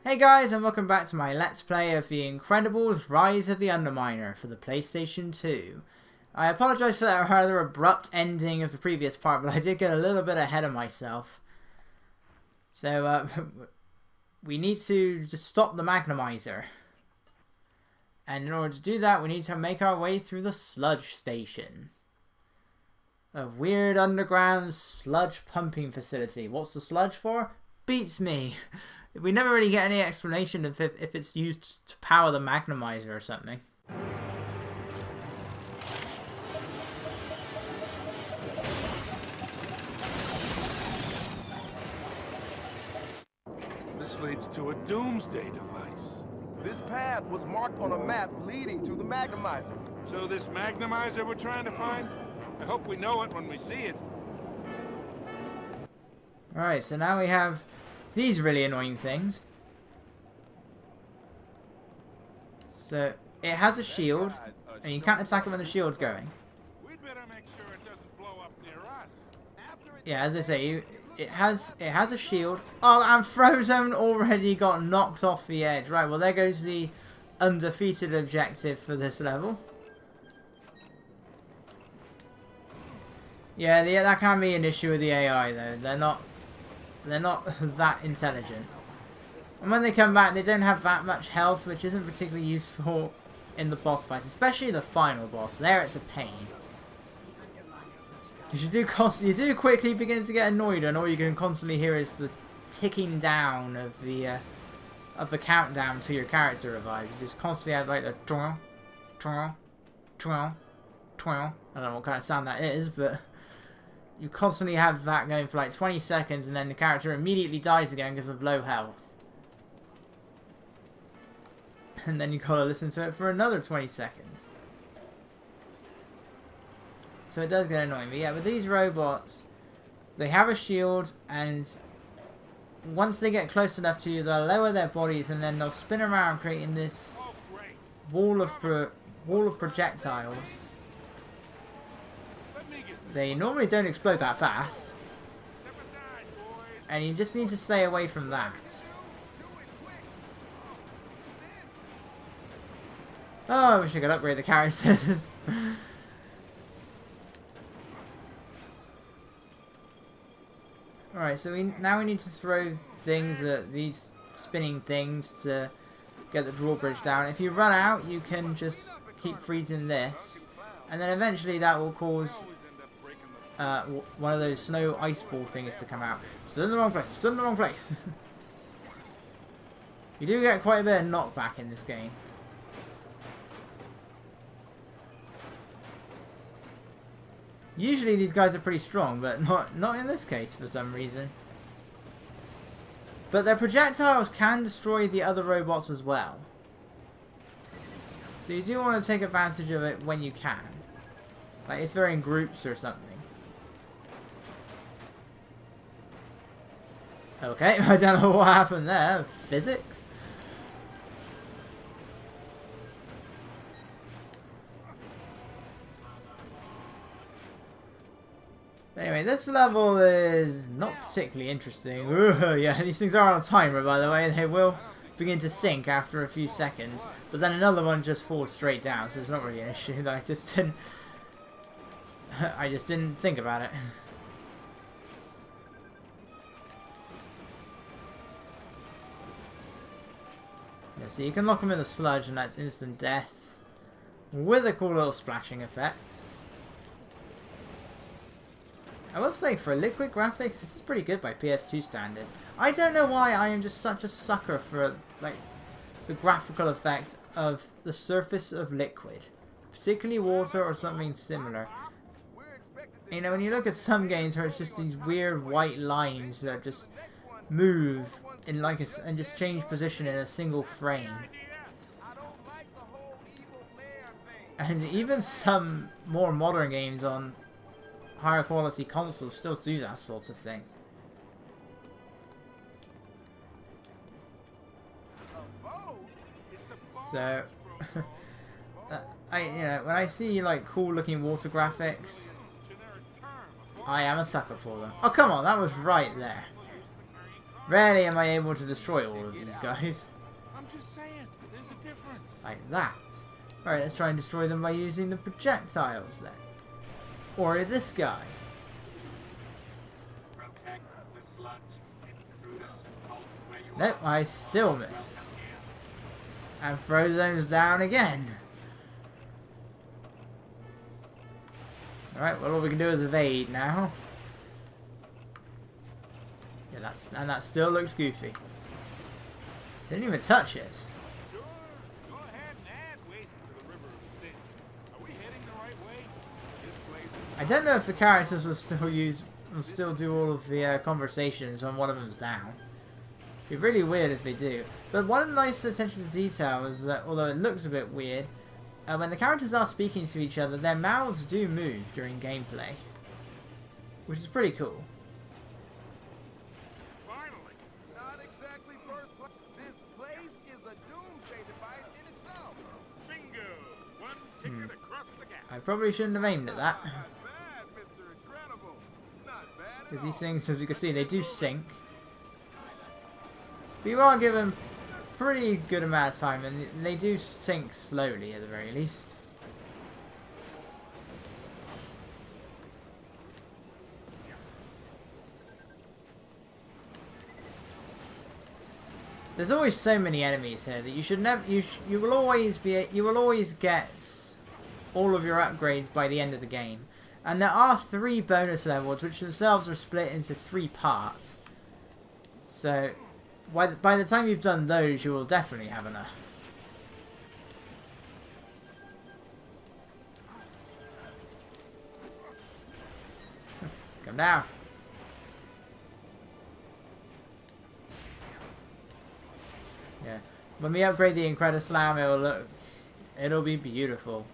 Hey guys, and welcome back to my Let's Play of the Incredibles Rise of the Underminer for the PlayStation 2. I apologise for that rather abrupt ending of the previous part, but I did get a little bit ahead of myself. So, we need to just stop the Magnamizer. And in order to do that, we need to make our way through the sludge station. A weird underground sludge pumping facility. What's the sludge for? Beats me. We never really get any explanation of if it's used to power the Magnamizer or something. This leads to a doomsday device. This path was marked on a map leading to the Magnamizer. So this Magnamizer we're trying to find? I hope we know it when we see it. Alright, so now we have these really annoying things. So, it has a shield, and you can't attack it when the shield's going. We'd better make sure it doesn't blow up near us. Yeah, as I say, it has a shield. Oh, and Frozone already got knocked off the edge. Right, well there goes the undefeated objective for this level. Yeah, that can be an issue with the AI though. They're not that intelligent. And when they come back, they don't have that much health, which isn't particularly useful in the boss fights, especially the final boss. There, it's a pain. Because you do quickly begin to get annoyed, and all you can constantly hear is the ticking down of the countdown to your character revives. You just constantly have like the twirl, twirl, twirl, twirl. I don't know what kind of sound that is, but you constantly have that going for like 20 seconds, and then the character immediately dies again because of low health. And then you gotta listen to it for another 20 seconds. So it does get annoying. But yeah, with these robots, they have a shield, and once they get close enough to you, they'll lower their bodies, and then they'll spin around, creating this wall of projectiles. They normally don't explode that fast, and you just need to stay away from that. Oh, I wish I could upgrade the characters. Alright, so now we need to throw things at these spinning things to get the drawbridge down. If you run out, you can just keep freezing this, and then eventually that will cause one of those snow ice ball things to come out. Stood in the wrong place. Stood in the wrong place. You do get quite a bit of knockback in this game. Usually these guys are pretty strong, but not in this case for some reason. But their projectiles can destroy the other robots as well. So you do want to take advantage of it when you can. Like if they're in groups or something. Okay, I don't know what happened there. Physics? Anyway, this level is not particularly interesting. Ooh, yeah, these things are on a timer, by the way. They will begin to sink after a few seconds. But then another one just falls straight down, so it's not really an issue. I just didn't think about it. Yeah, so you can lock them in the sludge, and that's instant death. With a cool little splashing effect. I will say, for liquid graphics, this is pretty good by PS2 standards. I don't know why I am just such a sucker for like the graphical effects of the surface of liquid, particularly water or something similar. You know, when you look at some games where it's just these weird white lines that just move in like and just change position in a single frame. And even some more modern games on higher quality consoles still do that sort of thing. So, when I see like cool looking water graphics, I am a sucker for them. Oh come on, that was right there. Rarely am I able to destroy all of these guys. I'm just saying, there's a difference. Like that. Alright, let's try and destroy them by using the projectiles then. Or this guy. Protect the sludge. Intruders halt where you Nope, I still missed. And Frozone's down again. Alright, well all we can do is evade now. Yeah, that still looks goofy. Didn't even touch it. Sure, go ahead and add waste to the river of stench. Are we heading the right way? This place is I don't know if the characters will still do all of the conversations when one of them's down. It'd be really weird if they do. But one nice attention to detail is that, although it looks a bit weird, when the characters are speaking to each other, their mouths do move during gameplay. Which is pretty cool. finally. Not exactly first place. This place is a doomsday device in itself. Bingo! One ticket across the gap. I probably shouldn't have aimed at that. Not bad, Mr. Incredible. Not bad at Because all. these things, as you can see, they do sink. But you are given pretty good amount of time, and they do sink slowly at the very least. There's always so many enemies here that you should never. You will always get all of your upgrades by the end of the game, and there are 3 bonus levels, which themselves are split into 3 parts. So, by the time you've done those, you will definitely have enough. Come down. Yeah. When we upgrade the Incredislam, it'll be beautiful.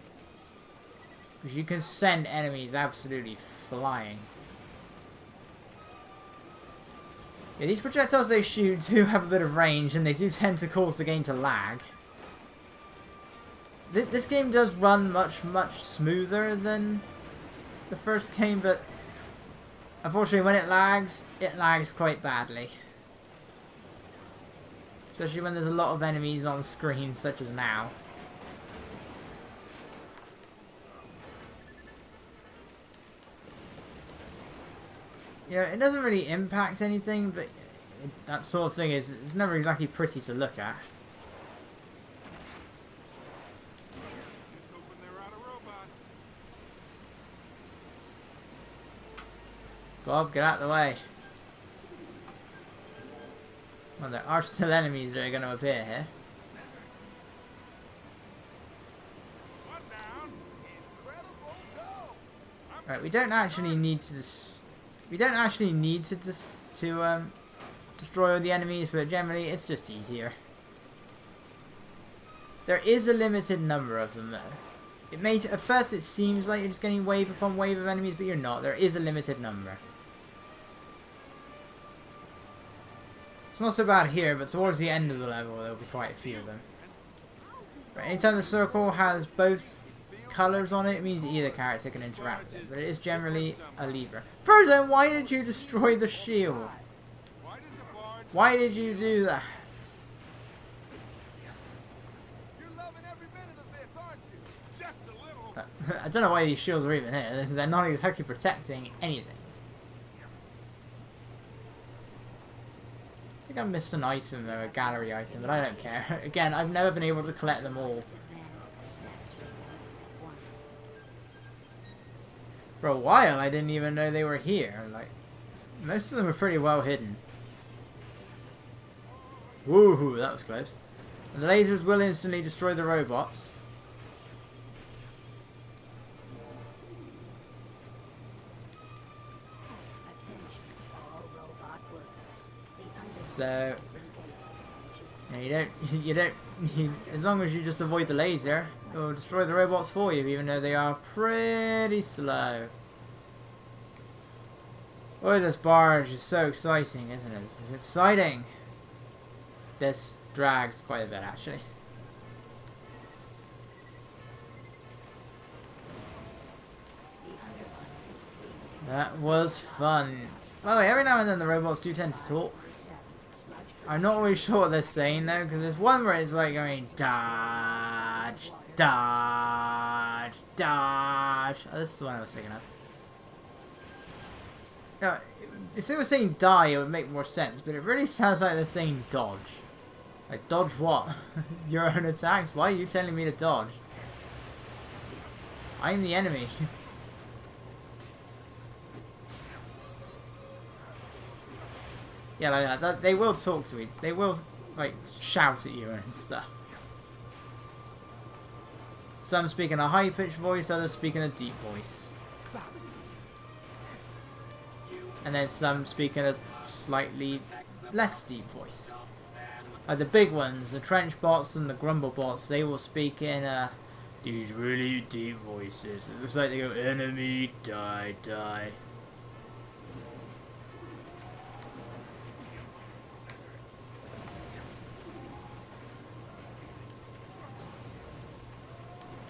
Because you can send enemies absolutely flying. Yeah, these projectiles they shoot do have a bit of range, and they do tend to cause the game to lag. This game does run much smoother than the first game, but unfortunately when it lags quite badly. Especially when there's a lot of enemies on screen, such as now. You know, it doesn't really impact anything, but that sort of thing it's never exactly pretty to look at. Just hoping they're out of robots. Bob, get out of the way. Well, there are still enemies that are going to appear here. One down. Incredible go. Right, we don't actually need to. We don't actually need to destroy all the enemies, but generally it's just easier. There is a limited number of them, though. At first it seems like you're just getting wave upon wave of enemies, but you're not. There is a limited number. It's not so bad here, but towards the end of the level there'll be quite a few of them. Right, anytime the circle has both colours on it, it means either character can interact with it, but it is generally a lever. Frozone, why did you destroy the shield? Why does a barge... Why did you do that? You're loving every minute of this, aren't you? Just a little... I don't know why these shields are even here. They're not exactly protecting anything. I think I missed an item though, a gallery item, but I don't care. Again, I've never been able to collect them all. For a while, I didn't even know they were here. Like, most of them were pretty well hidden. Woohoo, that was close. And the lasers will instantly destroy the robots. So, as long as you just avoid the laser, it'll destroy the robots for you, even though they are pretty slow. Boy, this barge is so exciting, isn't it? This is exciting. This drags quite a bit, actually. That was fun. By the way, every now and then the robots do tend to talk. I'm not always sure what they're saying though, because there's one where it's like going dodge, dodge, dodge. Oh, this is the one I was thinking of. If they were saying die, it would make more sense, but it really sounds like they're saying dodge. Like, dodge what? Your own attacks? Why are you telling me to dodge? I'm the enemy. Yeah, like that. They will talk to me. They will, like, shout at you and stuff. Some speak in a high-pitched voice, others speak in a deep voice. And then some speak in a slightly less deep voice. Like the big ones, the trench bots and the grumble bots, they will speak in these really deep voices. It looks like they go, enemy, die, die.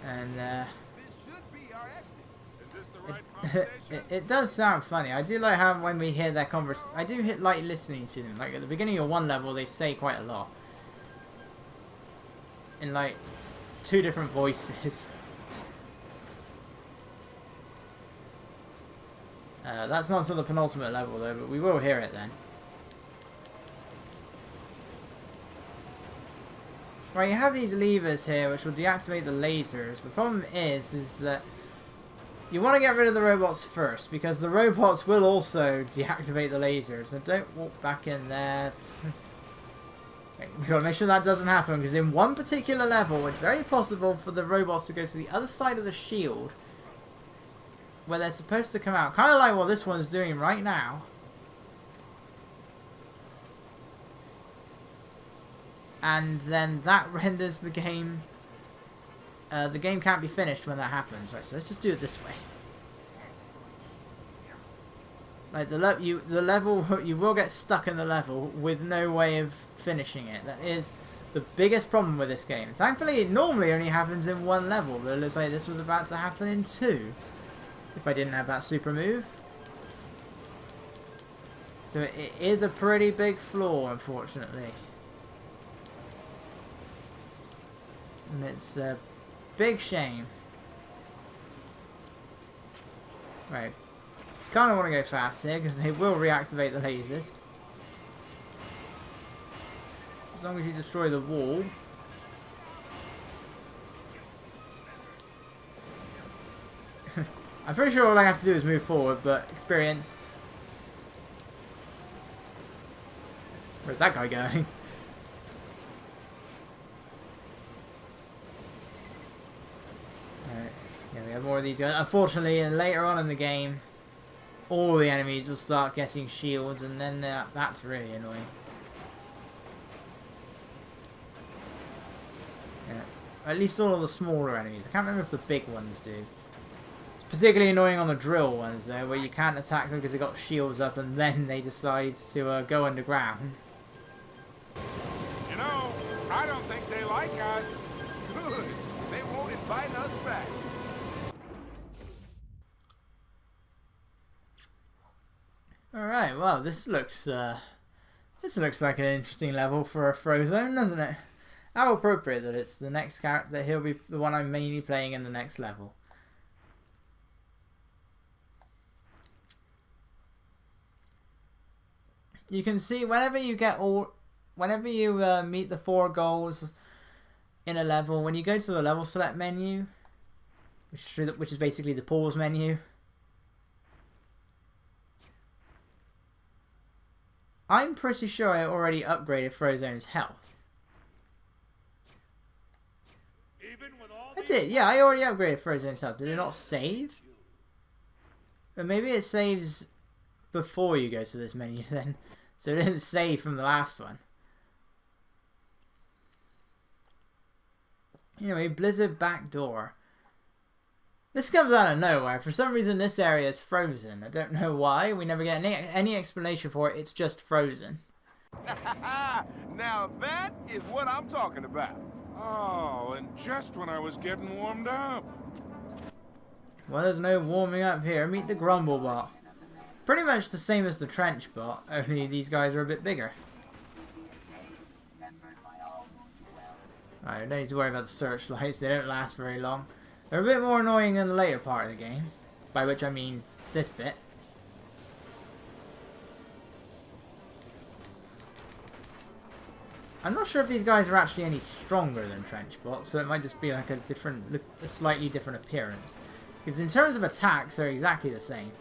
And This should be our exit. Is this the right pump station? it does sound funny. I do like how when we hear their conversation, I do like listening to them. Like at the beginning of one level, they say quite a lot in like 2 different voices. That's not until the penultimate level though, but we will hear it then. Right, you have these levers here which will deactivate the lasers. The problem is that you want to get rid of the robots first, because the robots will also deactivate the lasers. So don't walk back in there. We've got to make sure that doesn't happen, because in one particular level, it's very possible for the robots to go to the other side of the shield, where they're supposed to come out. Kind of like what this one's doing right now. And then that renders the game... the game can't be finished when that happens. Right, so let's just do it this way. Like the level, you will get stuck in the level with no way of finishing it. That is the biggest problem with this game. Thankfully, it normally only happens in 1 level, but it looks like this was about to happen in 2. If I didn't have that super move. So it is a pretty big flaw, unfortunately. And it's a big shame. Right. Kind of want to go fast here because they will reactivate the lasers. As long as you destroy the wall. I'm pretty sure all I have to do is move forward, but experience. Where's that guy going? Alright, yeah, we have more of these guys. Unfortunately, and later on in the game, all the enemies will start getting shields, and then that's really annoying. Yeah, at least all of the smaller enemies. I can't remember if the big ones do. It's particularly annoying on the drill ones, though, where you can't attack them because they've got shields up, and then they decide to go underground. You know, I don't think they like us. Good. They won't invite us back. Alright, well, this looks like an interesting level for a Frozone, doesn't it? How appropriate that it's the next character, that he'll be the one I'm mainly playing in the next level. You can see whenever you meet the 4 goals in a level, when you go to the level select menu, which is basically the pause menu, I'm pretty sure I already upgraded Frozone's health. I did, yeah, I already upgraded Frozone's health. Did it not save? Or maybe it saves before you go to this menu then. So it didn't save from the last one. Anyway, Blizzard backdoor. This comes out of nowhere. For some reason this area is frozen. I don't know why. We never get any explanation for it. It's just frozen. Now that is what I'm talking about. Oh, and just when I was getting warmed up. Well, there's no warming up here. Meet the Grumble bot. Pretty much the same as the Trench bot, only these guys are a bit bigger. Alright, no need to worry about the searchlights, they don't last very long. They're a bit more annoying in the later part of the game. By which I mean this bit. I'm not sure if these guys are actually any stronger than trench bots, so it might just be like a slightly different appearance. Because in terms of attacks, they're exactly the same.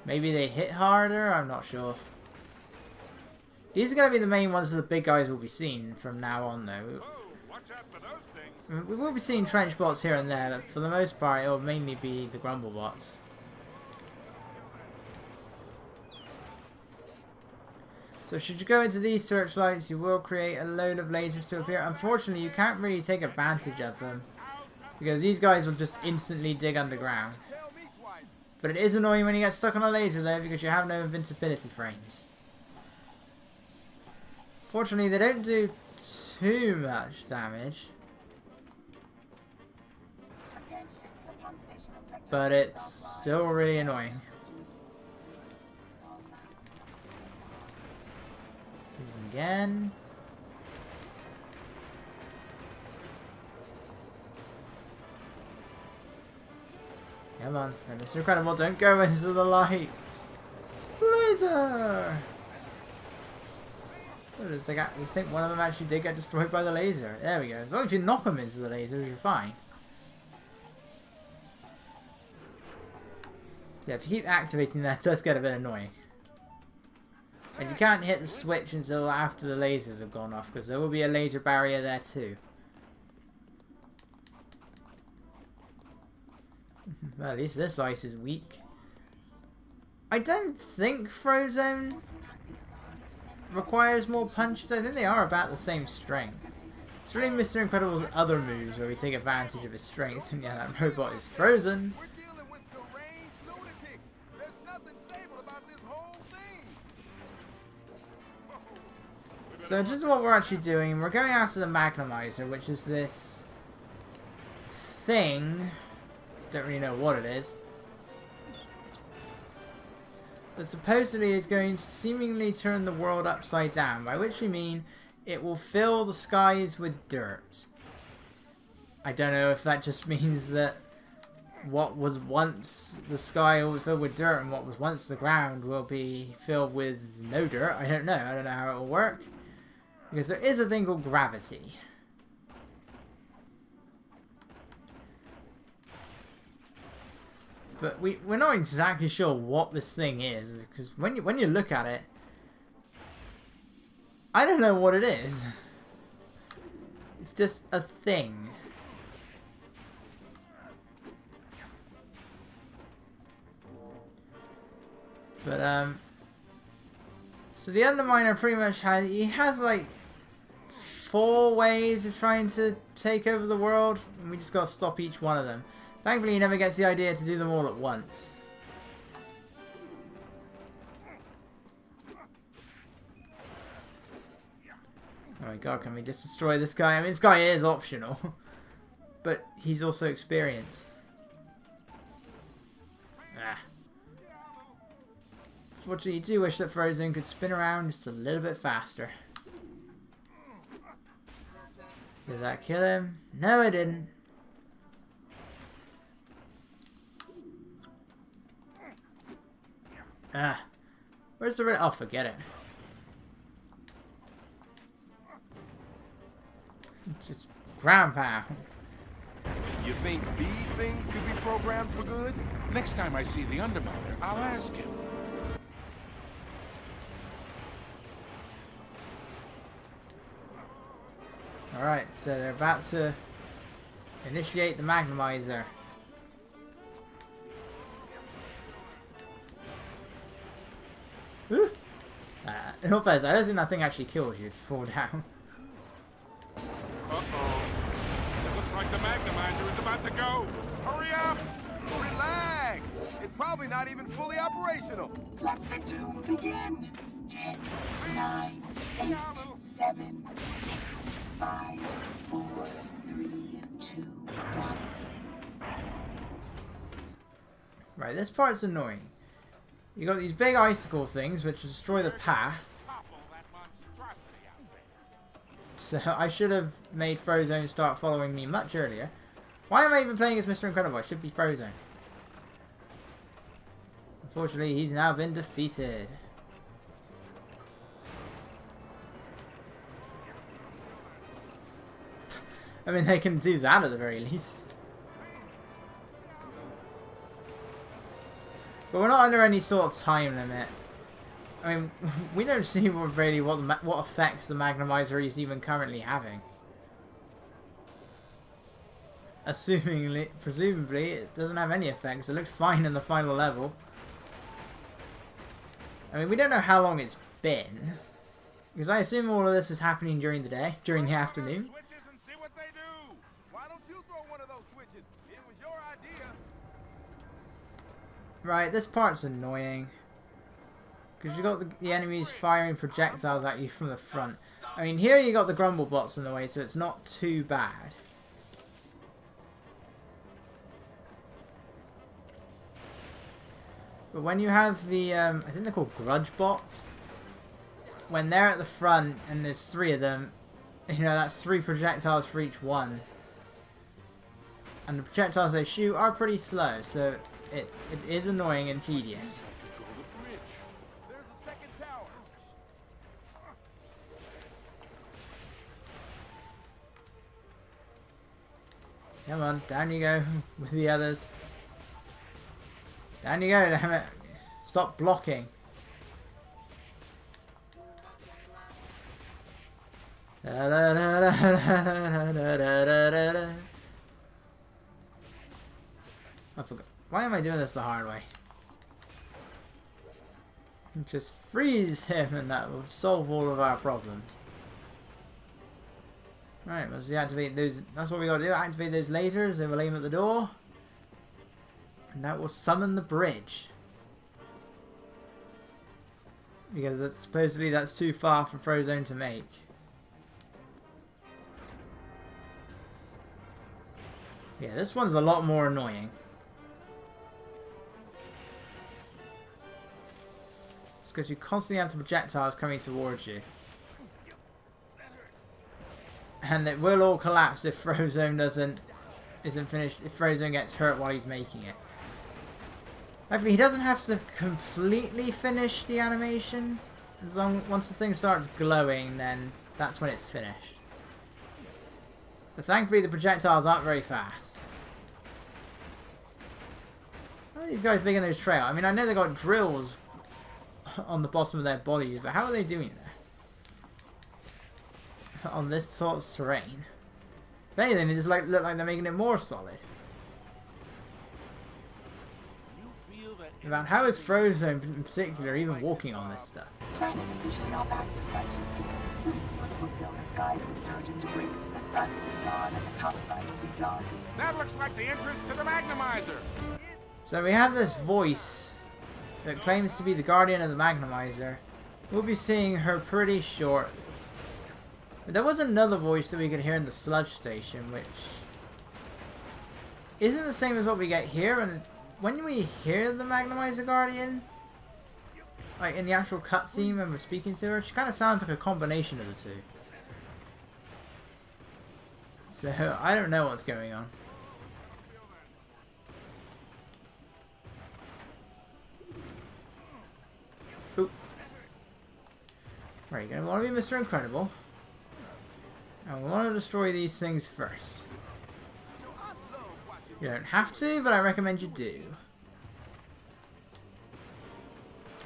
Maybe they hit harder, I'm not sure. These are going to be the main ones that the big guys will be seen from now on, though. Whoa, watch out for those things. We will be seeing trench bots here and there, but for the most part, it will mainly be the grumble bots. So should you go into these searchlights, you will create a load of lasers to appear. Unfortunately, you can't really take advantage of them, because these guys will just instantly dig underground. Tell me twice. But it is annoying when you get stuck on a laser there, because you have no invincibility frames. Fortunately, they don't do too much damage. But it's still really annoying. Again. Come on, Mr. Incredible, don't go into the lights. Laser! It's like, I think one of them actually did get destroyed by the laser. There we go. As long as you knock them into the lasers, you're fine. Yeah, if you keep activating that, it does get a bit annoying. And you can't hit the switch until after the lasers have gone off, because there will be a laser barrier there too. Well, at least this ice is weak. I don't think Frozone requires more punches. I think they are about the same strength. It's really Mr. Incredible's other moves where we take advantage of his strength. And yeah, that robot is frozen. We're dealing with deranged lunatics. There's nothing stable about this whole thing. So in terms of what we're actually doing, we're going after the Magnamizer, which is this thing, don't really know what it is, that supposedly is going to seemingly turn the world upside down, by which we mean it will fill the skies with dirt. I don't know if that just means that what was once the sky will be filled with dirt and what was once the ground will be filled with no dirt. I don't know. I don't know how it will work. Because there is a thing called gravity. But we're not exactly sure what this thing is. Because when you look at it, I don't know what it is. It's just a thing. But, so the Underminer pretty much has like 4 ways of trying to take over the world, and we just got to stop each one of them. Thankfully, he never gets the idea to do them all at once. Oh my god, can we just destroy this guy? I mean, this guy is optional, but he's also experienced. Ah. Fortunately, you do wish that Frozone could spin around just a little bit faster. Did that kill him? No, it didn't. Ah. Where's the red? Oh, forget it. Just ground pound. You think these things could be programmed for good? Next time I see the Underminer, I'll ask him. Alright, so they're about to initiate the Magnamizer. In all fairness, I don't think that thing actually kills you if you fall down. Uh-oh. It looks like the Magnamizer is about to go. Hurry up! Relax. It's probably not even fully operational. Let the doom begin. 10, 9, 8, 7, 6, 5, 4, 3, 2, 1. Right, this part's annoying. You got these big icicle things which destroy the path. Topple that monstrosity out there. So I should have made Frozone start following me much earlier. Why am I even playing as Mr. Incredible? I should be Frozone. Unfortunately, he's now been defeated. I mean, they can do that at the very least. But we're not under any sort of time limit. I mean, we don't see really what effects the Magnamizer is even currently having. Presumably, it doesn't have any effects. It looks fine in the final level. I mean, we don't know how long it's been. Because I assume all of this is happening during the day, during the afternoon. Switches and see what they do. Why don't you throw one of those switches? It was your idea. Right, this part's annoying. Because you got the enemies firing projectiles at you from the front. I mean, here you got the grumble bots in the way, so it's not too bad. But when you have the, I think they're called grudge bots. When they're at the front and there's 3 of them, you know, that's 3 projectiles for each one. And the projectiles they shoot are pretty slow, so it is annoying and tedious. Control the bridge. There's a second tower. Come on, down you go with the others. Down you go, damn it. Stop blocking. I forgot. Why am I doing this the hard way? Just freeze him and that will solve all of our problems. Right, let's deactivate those. That's what we gotta do. Activate those lasers. They will aim at the door. And that will summon the bridge. Because supposedly that's too far for Frozone to make. Yeah, this one's a lot more annoying. It's because you constantly have the projectiles coming towards you. And it will all collapse if Frozone isn't finished, if Frozone gets hurt while he's making it. Hopefully he doesn't have to completely finish the animation. Once the thing starts glowing, then that's when it's finished. But thankfully the projectiles aren't very fast. How are these guys making those trail? I mean, I know they got drills on the bottom of their bodies, but how are they doing that? On this sort of terrain. If anything, they just look like they're making it more solid. About how is Frozone in particular even walking on this stuff? Planet officially off axis by 2 feet. Soon, we'll fill the skies with dirt and debris. The sun will be gone and the topside will be dark. That looks like the entrance to the Magnamizer. So we have this voice that claims to be the guardian of the Magnamizer. We'll be seeing her pretty shortly. But there was another voice that we could hear in the sludge station, which isn't the same as what we get here. And when we hear the Magnamizer Guardian, like in the actual cutscene when we're speaking to her, she kind of sounds like a combination of the two. So I don't know what's going on. Oop. Right, you're going to want to be Mr. Incredible. And we want to destroy these things first. You don't have to, but I recommend you do.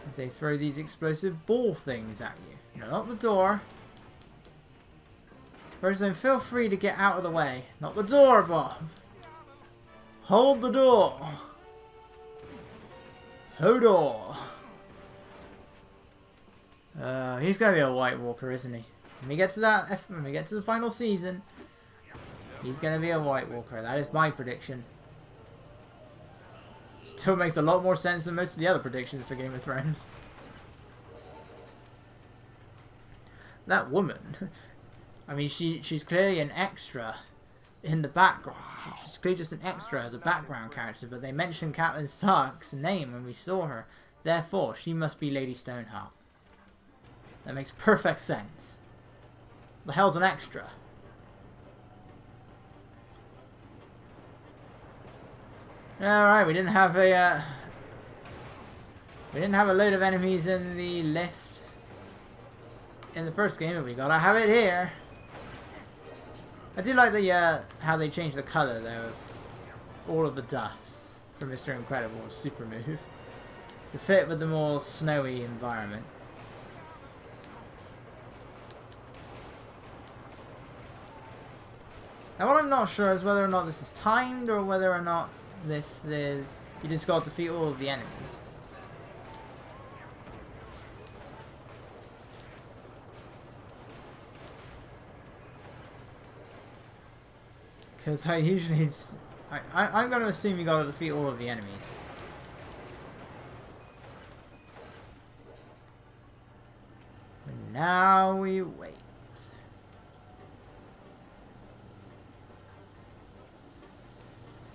As they throw these explosive ball things at you. No, not the door. Frozone, feel free to get out of the way. Not the door, Bob. Hold the door. Hold on. He's gonna be a White Walker, isn't he? When we get to the final season, he's gonna be a White Walker. That is my prediction. Still makes a lot more sense than most of the other predictions for Game of Thrones. That woman, I mean, she's clearly an extra in the background. She's clearly just an extra as a background character, but they mentioned Catelyn Stark's name when we saw her. Therefore, she must be Lady Stoneheart. That makes perfect sense. The hell's an extra? Alright, we didn't have a load of enemies in the lift in the first game, but we gotta have it here. I do like the how they changed the colour though of all of the dust from Mr. Incredible's super move to fit with the more snowy environment. Now what I'm not sure is whether or not this is timed or whether or not this is you just got to defeat all of the enemies. Because I usually I'm going to assume you got to defeat all of the enemies. And now we wait.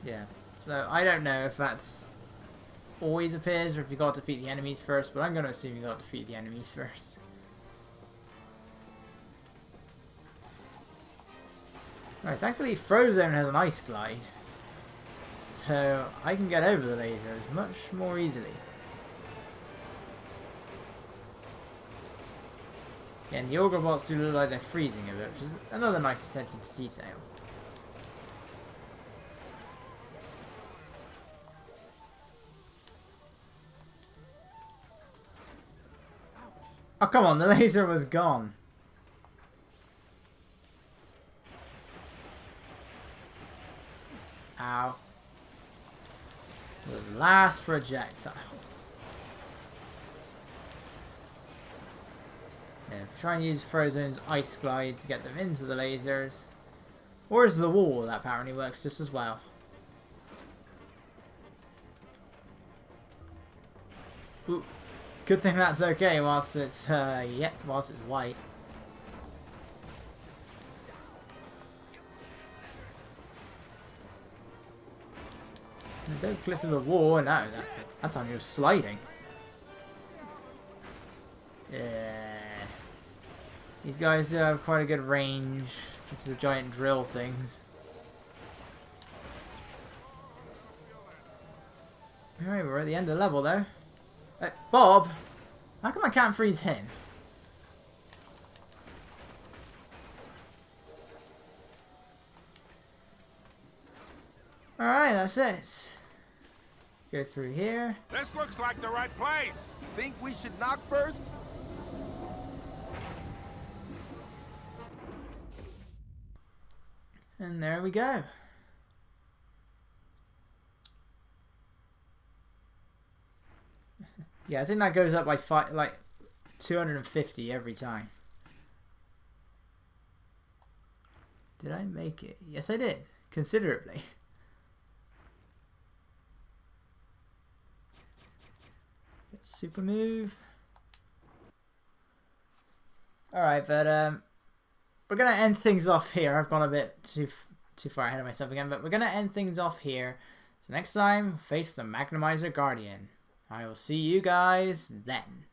Yeah, so I don't know if that's always appears or if you got to defeat the enemies first, but I'm going to assume you got to defeat the enemies first. Right, thankfully Frozone has an ice glide, so I can get over the lasers much more easily. Yeah, and the Ogre bots do look like they're freezing a bit, which is another nice attention to detail. Oh, come on, the laser was gone. Ow. The last projectile. Yeah, try and use Frozone's ice glide to get them into the lasers. Or is the wall, that apparently works just as well. Ooh. Good thing that's okay whilst it's, whilst it's white. Don't clip to the wall. No, that time he was sliding. Yeah. These guys do have quite a good range. It's the giant drill things. Alright, we're at the end of the level though. Bob! How come I can't freeze him? Alright, that's it. Go through here. This looks like the right place. Think we should knock first? And there we go. Yeah, I think that goes up by 250 every time. Did I make it? Yes, I did. Considerably. Super move. Alright, but we're gonna end things off here. I've gone a bit too far ahead of myself again, but we're gonna end things off here. So next time, face the Magnamizer Guardian. I will see you guys then.